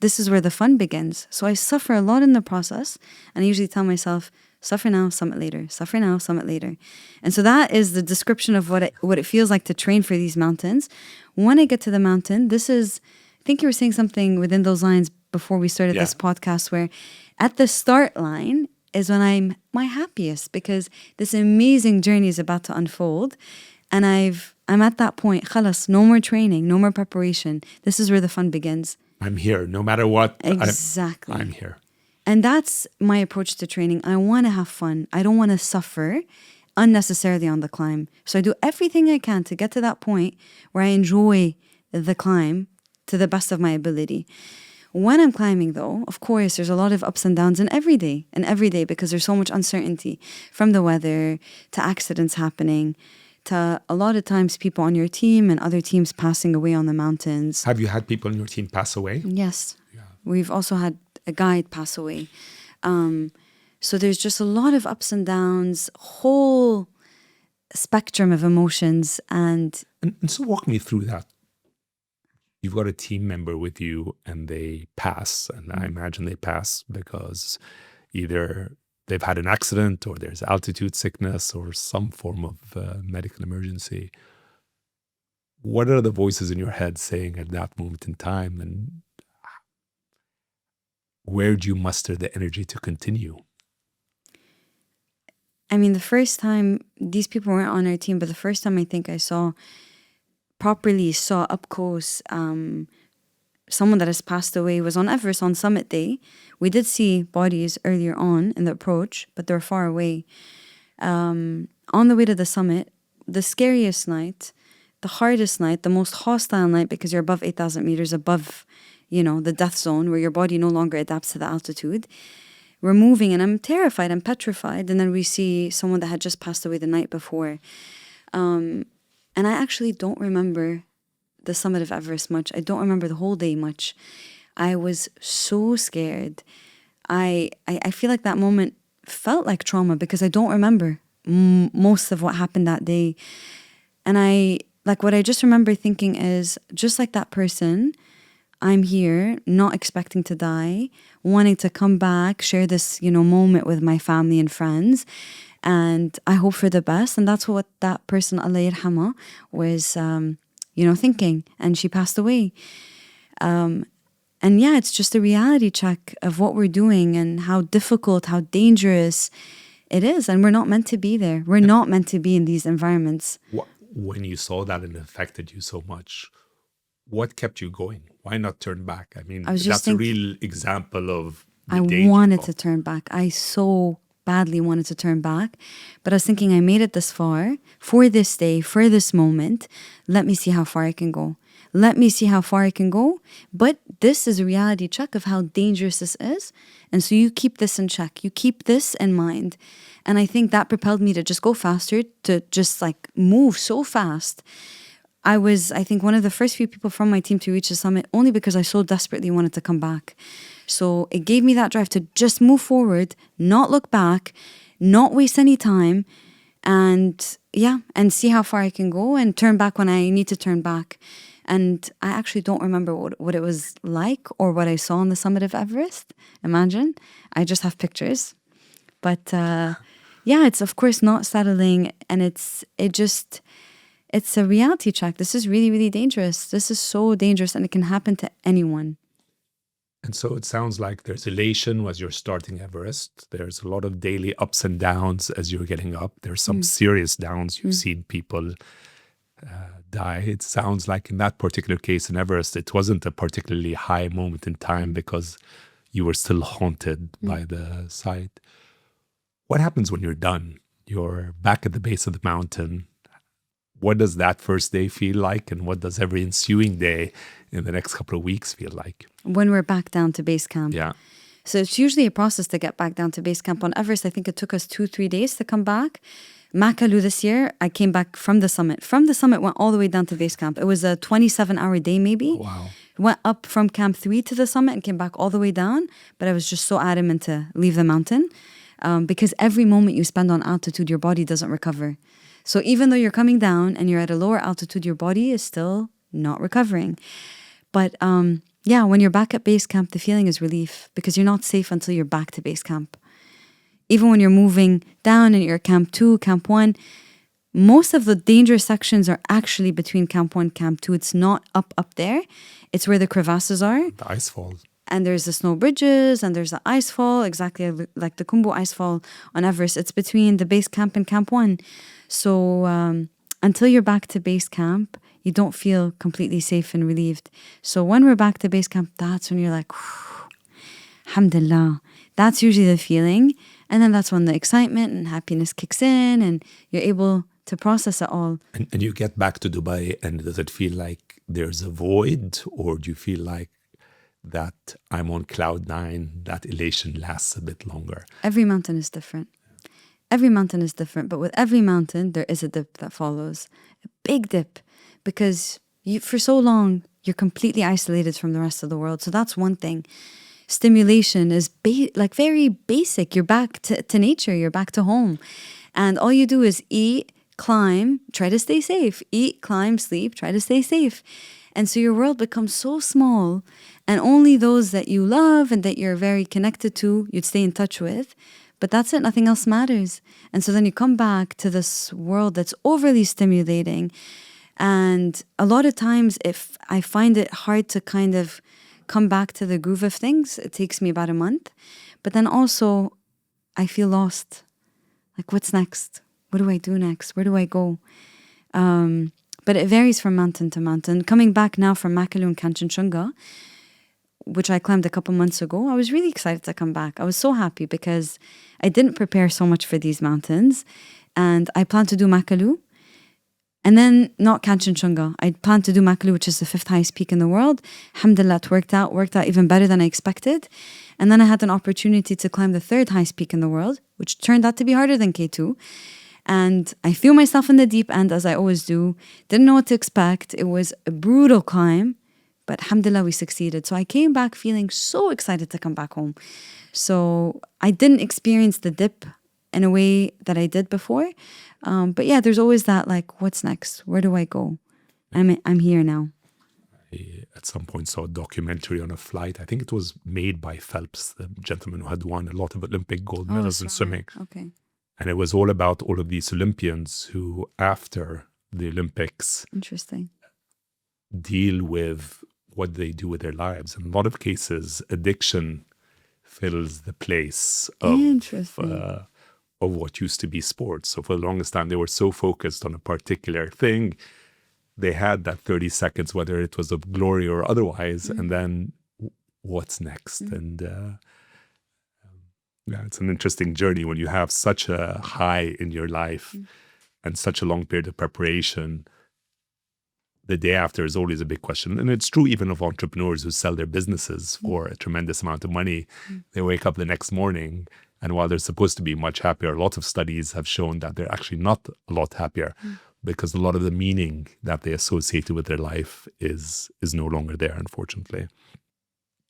S1: this is where the fun begins. So I suffer a lot in the process. And I usually tell myself, suffer now, summit later. Suffer now, summit later. And so that is the description of what it feels like to train for these mountains. When I get to the mountain, I think you were saying something within those lines before we started this podcast, where at the start line is when I'm my happiest, because this amazing journey is about to unfold. And I'm at that point, khalas, no more training, no more preparation. This is where the fun begins.
S2: I'm here, no matter what.
S1: Exactly.
S2: I'm here.
S1: And that's my approach to training. I want to have fun. I don't want to suffer unnecessarily on the climb. So I do everything I can to get to that point where I enjoy the climb to the best of my ability. When I'm climbing, though, of course, there's a lot of ups and downs in every day, because there's so much uncertainty, from the weather to accidents happening, to a lot of times people on your team and other teams passing away on the mountains.
S2: Have you had people on your team pass away?
S1: Yes. Yeah. We've also had a guide pass away. So there's just a lot of ups and downs, whole spectrum of emotions. And
S2: so walk me through that. You've got a team member with you and they pass, and I imagine they pass because either they've had an accident or there's altitude sickness or some form of medical emergency. What are the voices in your head saying at that moment in time, and where do you muster the energy to continue?
S1: I mean, the first time, these people weren't on our team, but the first time I think I properly saw up close someone that has passed away was on Everest on summit day. We did see bodies earlier on in the approach, but they're far away. On the way to the summit, the scariest night, the hardest night, the most hostile night, because you're above 8,000 meters, above, the death zone where your body no longer adapts to the altitude. We're moving and I'm terrified, I'm petrified. And then we see someone that had just passed away the night before. And I actually don't remember the summit of Everest much. I don't remember the whole day much. I was so scared. I feel like that moment felt like trauma because I don't remember most of what happened that day. And what I just remember thinking is, just like that person, I'm here, not expecting to die, wanting to come back, share this, moment with my family and friends. And I hope for the best. And that's what that person, Allah yarhamah, was, thinking. And she passed away. And yeah, it's just a reality check of what we're doing and how difficult, how dangerous it is. And we're not meant to be there. We're not meant to be in these environments.
S2: When you saw that and it affected you so much, what kept you going? Why not turn back? I mean, that's a real example of the danger.
S1: I wanted to turn back. I so badly wanted to turn back. But I was thinking, I made it this far, for this day, for this moment. Let me see how far I can go. Let me see how far I can go. But this is a reality check of how dangerous this is. And so you keep this in check. You keep this in mind. And I think that propelled me to just go faster, to just move so fast. I was, I think, one of the first few people from my team to reach the summit only because I so desperately wanted to come back. So it gave me that drive to just move forward, not look back, not waste any time, and see how far I can go and turn back when I need to turn back. And I actually don't remember what it was like or what I saw on the summit of Everest. Imagine. I just have pictures. But it's of course not settling, and it's a reality check. This is really, really dangerous. This is so dangerous, and it can happen to anyone.
S2: And so it sounds like there's elation as you're starting Everest. There's a lot of daily ups and downs as you're getting up. There's some serious downs. You've seen people die. It sounds like in that particular case in Everest, it wasn't a particularly high moment in time because you were still haunted by the sight. What happens when you're done? You're back at the base of the mountain. What does that first day feel like, and what does every ensuing day in the next couple of weeks feel like?
S1: When we're back down to base camp.
S2: Yeah.
S1: So it's usually a process to get back down to base camp. On Everest, I think it took us 2-3 days to come back. Makalu this year, I came back from the summit. From the summit, went all the way down to base camp. It was a 27-hour day maybe.
S2: Wow.
S1: Went up from Camp 3 to the summit and came back all the way down. But I was just so adamant to leave the mountain. Because every moment you spend on altitude, your body doesn't recover. So even though you're coming down and you're at a lower altitude, your body is still not recovering. But when you're back at base camp, the feeling is relief because you're not safe until you're back to base camp. Even when you're moving down and you're at Camp 2, Camp 1, most of the dangerous sections are actually between Camp 1 and Camp 2. It's not up there. It's where the crevasses are.
S2: The ice falls.
S1: And there's the snow bridges and there's the ice fall, exactly like the Kumbu ice fall on Everest. It's between the base camp and Camp 1. So until you're back to base camp, you don't feel completely safe and relieved. So when we're back to base camp, that's when you're like, alhamdulillah. That's usually the feeling. And then that's when the excitement and happiness kicks in and you're able to process it all.
S2: And you get back to Dubai, and does it feel like there's a void, or do you feel like that I'm on cloud 9, that elation lasts a bit longer?
S1: Every mountain is different. Every mountain is different, but with every mountain, there is a dip that follows. A big dip, because for so long, you're completely isolated from the rest of the world. So that's one thing. stimulation is like very basic. You're back to nature. You're back to home. And all you do is eat, climb, try to stay safe. Eat, climb, sleep, try to stay safe. And so your world becomes so small, and only those that you love and that you're very connected to, you'd stay in touch with. But that's it, nothing else matters. And so then you come back to this world that's overly stimulating. And a lot of times, if I find it hard to kind of come back to the groove of things, it takes me about a month. But then also, I feel lost. Like, what's next? What do I do next? Where do I go? But it varies from mountain to mountain. Coming back now from Makalu and Kanchenjunga, which I climbed a couple months ago, I was really excited to come back. I was so happy because I didn't prepare so much for these mountains. And I planned to do Makalu. And then not Kanchenjunga. I planned to do Makalu, which is the 5th highest peak in the world. Alhamdulillah, it worked out even better than I expected. And then I had an opportunity to climb the 3rd highest peak in the world, which turned out to be harder than K2. And I threw myself in the deep end, as I always do. Didn't know what to expect. It was a brutal climb, but alhamdulillah, we succeeded. So I came back feeling so excited to come back home. So I didn't experience the dip in a way that I did before. But yeah, there's always that, like, what's next? Where do I go? I'm here now.
S2: I, at some point, saw a documentary on a flight. I think it was made by Phelps, the gentleman who had won a lot of Olympic gold medals in swimming.
S1: Okay.
S2: And it was all about all of these Olympians who, after the Olympics,
S1: Interesting,
S2: deal with what they do with their lives. In a lot of cases, addiction fills the place of what used to be sports. So for the longest time, they were so focused on a particular thing. They had that 30 seconds, whether it was of glory or otherwise, and then what's next? And yeah, it's an interesting journey when you have such a high in your life and such a long period of preparation. The day after is always a big question. And it's true even of entrepreneurs who sell their businesses for a tremendous amount of money. They wake up the next morning, and while they're supposed to be much happier, a lot of studies have shown that they're actually not a lot happier because a lot of the meaning that they associated with their life is no longer there, unfortunately.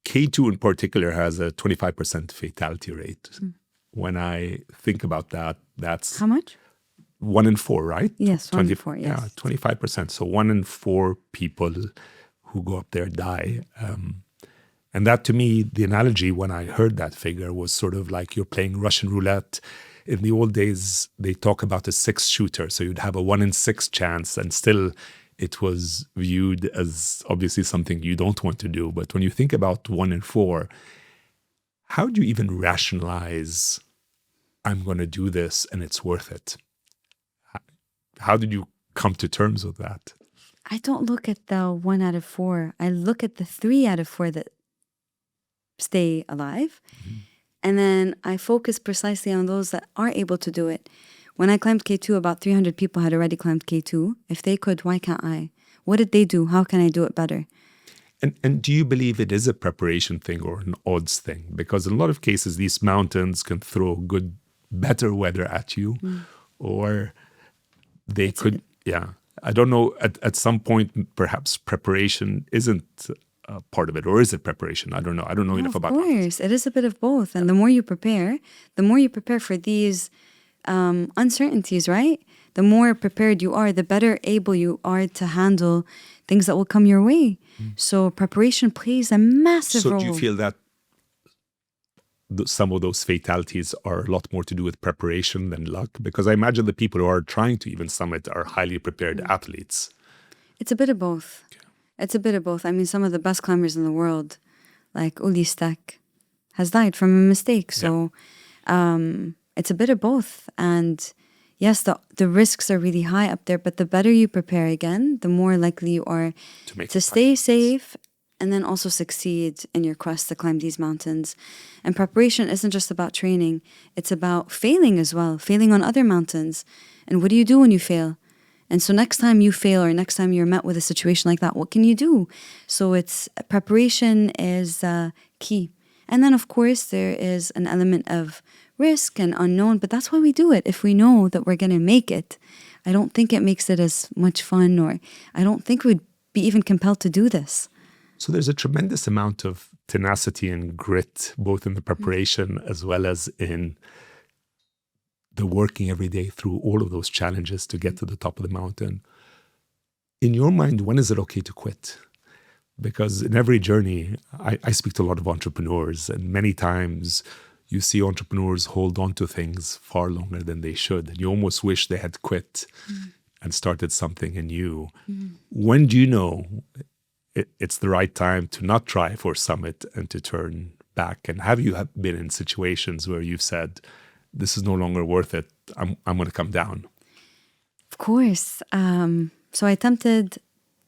S2: K2 in particular has a 25% fatality rate. When I think about that, that's...
S1: How much?
S2: 1 in 4, right?
S1: Yes, 1 in 4, yes.
S2: Yeah, 25%. So 1 in 4 people who go up there die. And that, to me, the analogy when I heard that figure was sort of like you're playing Russian roulette. In the old days, they talk about a 6-shooter. So you'd have a 1 in 6 chance, and still it was viewed as obviously something you don't want to do. But when you think about 1 in 4, how do you even rationalize, I'm going to do this and it's worth it? How did you come to terms with that?
S1: I don't look at the 1 out of 4. I look at the 3 out of 4 that stay alive. And then I focus precisely on those that are able to do it. When I climbed K2, about 300 people had already climbed K2. If they could, why can't I? What did they do? How can I do it better?
S2: And do you believe it is a preparation thing or an odds thing? Because in a lot of cases, these mountains can throw better weather at you, or they could, I don't know, at some point, perhaps preparation isn't part of it, or is it preparation? I don't know. I don't know enough about it.
S1: Of course, it is a bit of both. And the more you prepare for these uncertainties, right? The more prepared you are, the better able you are to handle things that will come your way. So preparation plays a massive role.
S2: So do you feel that some of those fatalities are a lot more to do with preparation than luck? Because I imagine the people who are trying to even summit are highly prepared athletes.
S1: It's a bit of both. Okay. It's a bit of both. I mean, some of the best climbers in the world, like Uli Stek, has died from a mistake. So it's a bit of both. And yes, the risks are really high up there, but the better you prepare, again, the more likely you are to stay safe and then also succeed in your quest to climb these mountains. And preparation isn't just about training. It's about failing as well, failing on other mountains. And what do you do when you fail? And so next time you fail, or next time you're met with a situation like that, what can you do? So it's preparation is key. And then, of course, there is an element of risk and unknown, but that's why we do it. If we know that we're going to make it, I don't think it makes it as much fun, or I don't think we'd be even compelled to do this.
S2: So there's a tremendous amount of tenacity and grit, both in the preparation as well as in the working every day through all of those challenges to get to the top of the mountain. In your mind, when is it okay to quit? Because in every journey, I speak to a lot of entrepreneurs, and many times you see entrepreneurs hold on to things far longer than they should. And you almost wish they had quit and started something anew. When do you know it's the right time to not try for summit and to turn back? And have you been in situations where you've said, this is no longer worth it, I'm going to come down?
S1: Of course. So I attempted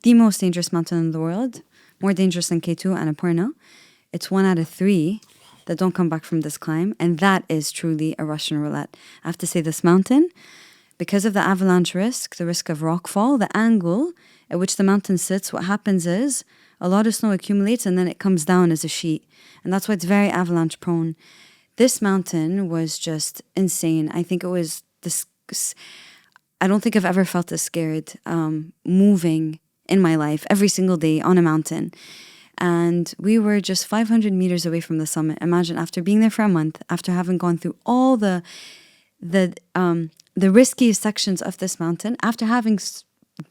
S1: the most dangerous mountain in the world, more dangerous than K2 and Annapurna. It's 1 out of 3 that don't come back from this climb. And that is truly a Russian roulette. I have to say this mountain, because of the avalanche risk, the risk of rockfall, the angle at which the mountain sits, what happens is a lot of snow accumulates and then it comes down as a sheet. And that's why it's very avalanche prone. This mountain was just insane. I think it was this. I don't think I've ever felt this scared moving in my life every single day on a mountain. And we were just 500 meters away from the summit. Imagine, after being there for a month, after having gone through all the riskiest sections of this mountain, after having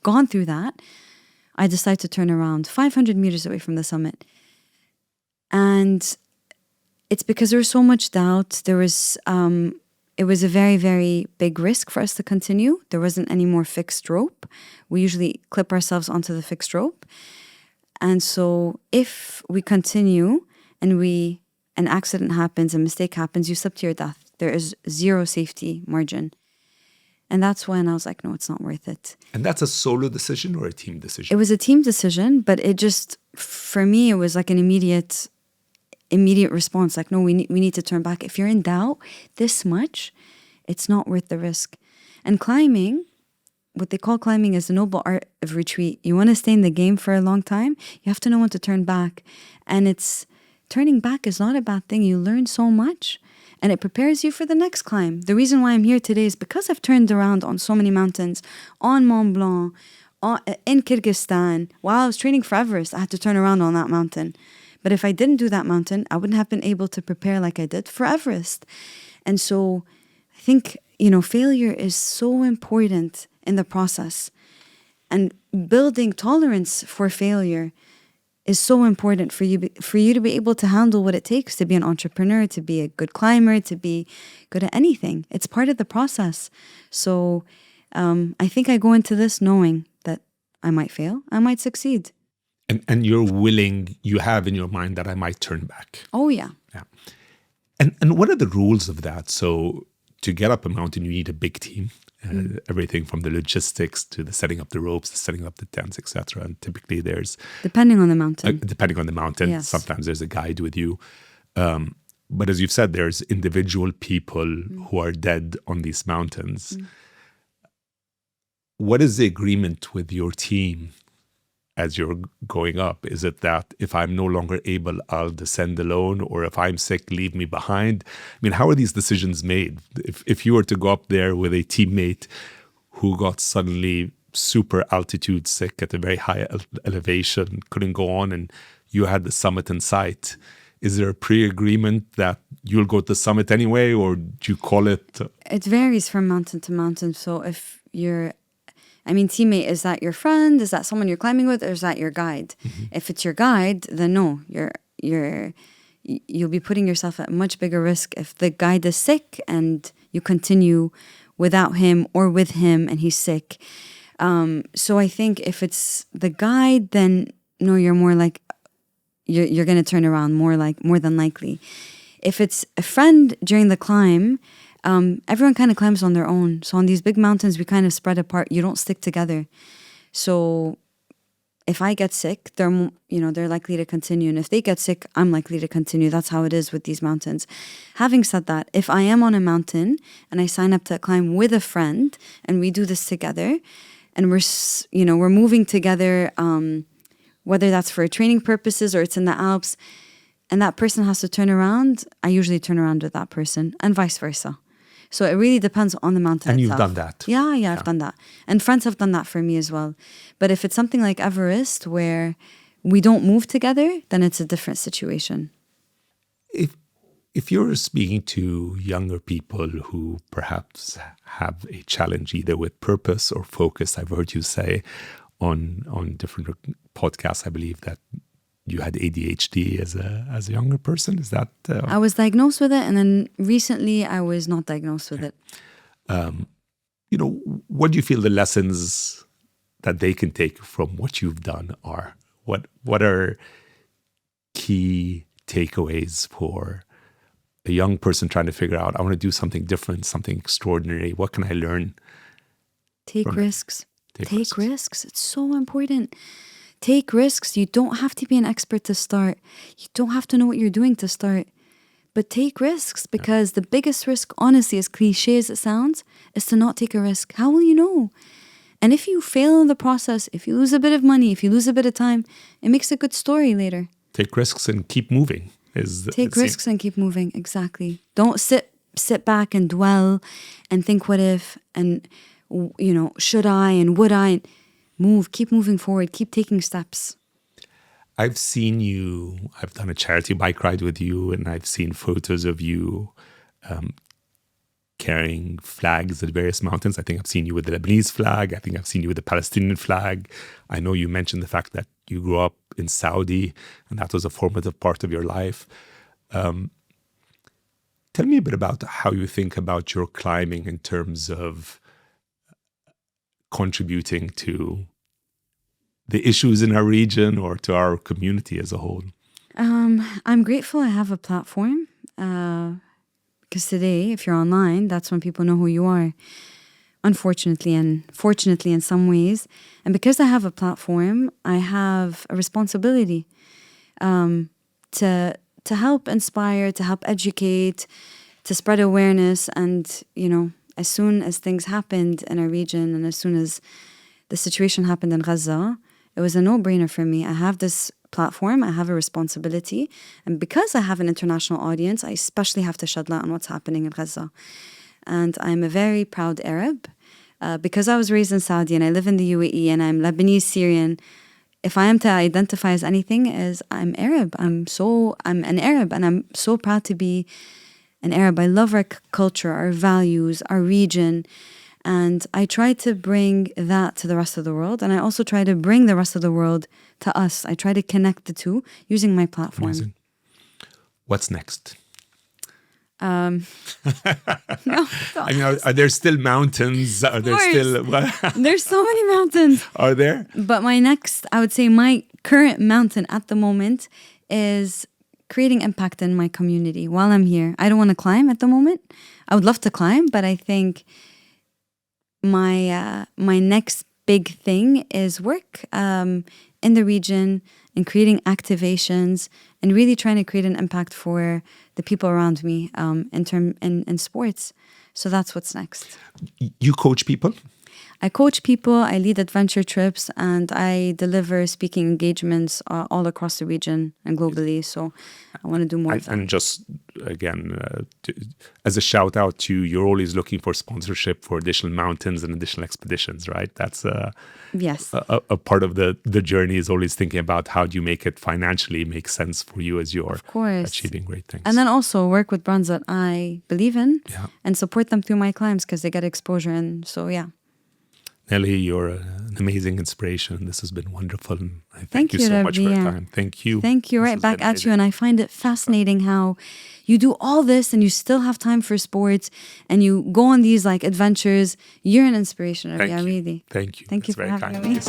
S1: gone through that, I decided to turn around 500 meters away from the summit. And it's because there was so much doubt. It was a very, very big risk for us to continue. There wasn't any more fixed rope. We usually clip ourselves onto the fixed rope. And so if we continue and an accident happens, a mistake happens, you slip to your death. There is zero safety margin. And that's when I was like, no, it's not worth it.
S2: And that's a solo decision or a team decision?
S1: It was a team decision, but it just, for me, it was like an immediate response. Like, no, we need to turn back. If you're in doubt this much, it's not worth the risk. And climbing, what they call climbing is the noble art of retreat. You want to stay in the game for a long time, you have to know when to turn back. And turning back is not a bad thing. You learn so much and it prepares you for the next climb. The reason why I'm here today is because I've turned around on so many mountains, on Mont Blanc, in Kyrgyzstan. While I was training for Everest, I had to turn around on that mountain. But if I didn't do that mountain, I wouldn't have been able to prepare like I did for Everest. And so I think, failure is so important in the process. And building tolerance for failure is so important for you to be able to handle what it takes to be an entrepreneur, to be a good climber, to be good at anything. It's part of the process. So I think I go into this knowing that I might fail, I might succeed.
S2: And you have in your mind that I might turn back.
S1: Oh, yeah.
S2: Yeah. And what are the rules of that? So to get up a mountain, you need a big team. Everything from the logistics to the setting up the ropes, the setting up the tents, etc. And typically there's...
S1: Depending on the mountain.
S2: Yes. Sometimes there's a guide with you. But as you've said, there's individual people who are dead on these mountains. What is the agreement with your team as you're going up? Is it that if I'm no longer able, I'll descend alone, or if I'm sick, leave me behind? I mean, how are these decisions made? If you were to go up there with a teammate who got suddenly super altitude sick at a very high elevation, couldn't go on, and you had the summit in sight, is there a pre-agreement that you'll go to the summit anyway, or do you call it?
S1: It varies from mountain to mountain. So if teammate, is that your friend? Is that someone you're climbing with? Or is that your guide? If it's your guide, then no, you'll be putting yourself at much bigger risk if the guide is sick and you continue without him or with him and he's sick. So I think if it's the guide, then no, you're more like, you're going to turn around more than likely. If it's a friend during the climb, everyone kind of climbs on their own. So on these big mountains, we kind of spread apart. You don't stick together. So if I get sick, they're likely to continue. And if they get sick, I'm likely to continue. That's how it is with these mountains. Having said that, if I am on a mountain and I sign up to climb with a friend and we do this together and we're moving together, whether that's for training purposes or it's in the Alps, and that person has to turn around, I usually turn around with that person and vice versa. So it really depends on the mountain
S2: and
S1: itself.
S2: You've done that.
S1: Yeah, I've done that. And friends have done that for me as well. But if it's something like Everest, where we don't move together, then it's a different situation.
S2: If you're speaking to younger people who perhaps have a challenge either with purpose or focus, I've heard you say on different podcasts, I believe, that you had ADHD as a younger person. Is that?
S1: I was diagnosed with it, and then recently I was not diagnosed with it.
S2: What do you feel the lessons that they can take from what you've done are? What are key takeaways for a young person trying to figure out, I want to do something different, something extraordinary. What can I learn?
S1: Take risks. Take risks. It's so important. Take risks. You don't have to be an expert to start. You don't have to know what you're doing to start. But take risks, because the biggest risk, honestly, as cliche as it sounds, is to not take a risk. How will you know? And if you fail in the process, if you lose a bit of money, if you lose a bit of time, it makes a good story later.
S2: Take risks and keep moving.
S1: Take risks and keep moving, exactly. Don't sit back and dwell and think what if and, should I and would I. Move, keep moving forward, keep taking steps.
S2: I've seen you, I've done a charity bike ride with you, and I've seen photos of you carrying flags at various mountains. I think I've seen you with the Lebanese flag. I think I've seen you with the Palestinian flag. I know you mentioned the fact that you grew up in Saudi, and that was a formative part of your life. Tell me a bit about how you think about your climbing in terms of contributing to the issues in our region or to our community as a whole.
S1: I'm grateful I have a platform, because today, if you're online, that's when people know who you are, unfortunately and fortunately in some ways. And because I have a platform, I have a responsibility to help inspire, to help educate, to spread awareness. And, as soon as things happened in our region and as soon as the situation happened in Gaza, it was a no-brainer for me. I have this platform, I have a responsibility. And because I have an international audience, I especially have to shed light on what's happening in Gaza. And I'm a very proud Arab. Because I was raised in Saudi and I live in the UAE and I'm Lebanese Syrian, if I am to identify as anything, is I'm Arab. I'm an Arab, and I'm so proud to be an Arab. I love our culture, our values, our region. And I try to bring that to the rest of the world. And I also try to bring the rest of the world to us. I try to connect the two using my platform.
S2: Amazing. What's next?
S1: No,
S2: are there still mountains? Are there still...
S1: There's so many mountains.
S2: Are there?
S1: But my current mountain at the moment is creating impact in my community while I'm here. I don't want to climb at the moment. I would love to climb, but I think my next big thing is work in the region and creating activations and really trying to create an impact for the people around me in sports. So that's what's next.
S2: You coach people?
S1: I coach people, I lead adventure trips, and I deliver speaking engagements all across the region and globally. So I want to do more of that.
S2: And just, again, as a shout out to you, you're always looking for sponsorship for additional mountains and additional expeditions, right? That's
S1: yes.
S2: a part of the journey is always thinking about how do you make it financially make sense for you as you're achieving great things.
S1: And then also work with brands that I believe in and support them through my climbs because they get exposure. And so, yeah.
S2: Nelly, you're an amazing inspiration. This has been wonderful. And I thank you so much for your time. Thank you.
S1: Thank you. Right back at you. And I find it fascinating how you do all this and you still have time for sports and you go on these adventures. You're an inspiration, Rabea, really.
S2: Thank you.
S1: Thank you for having me.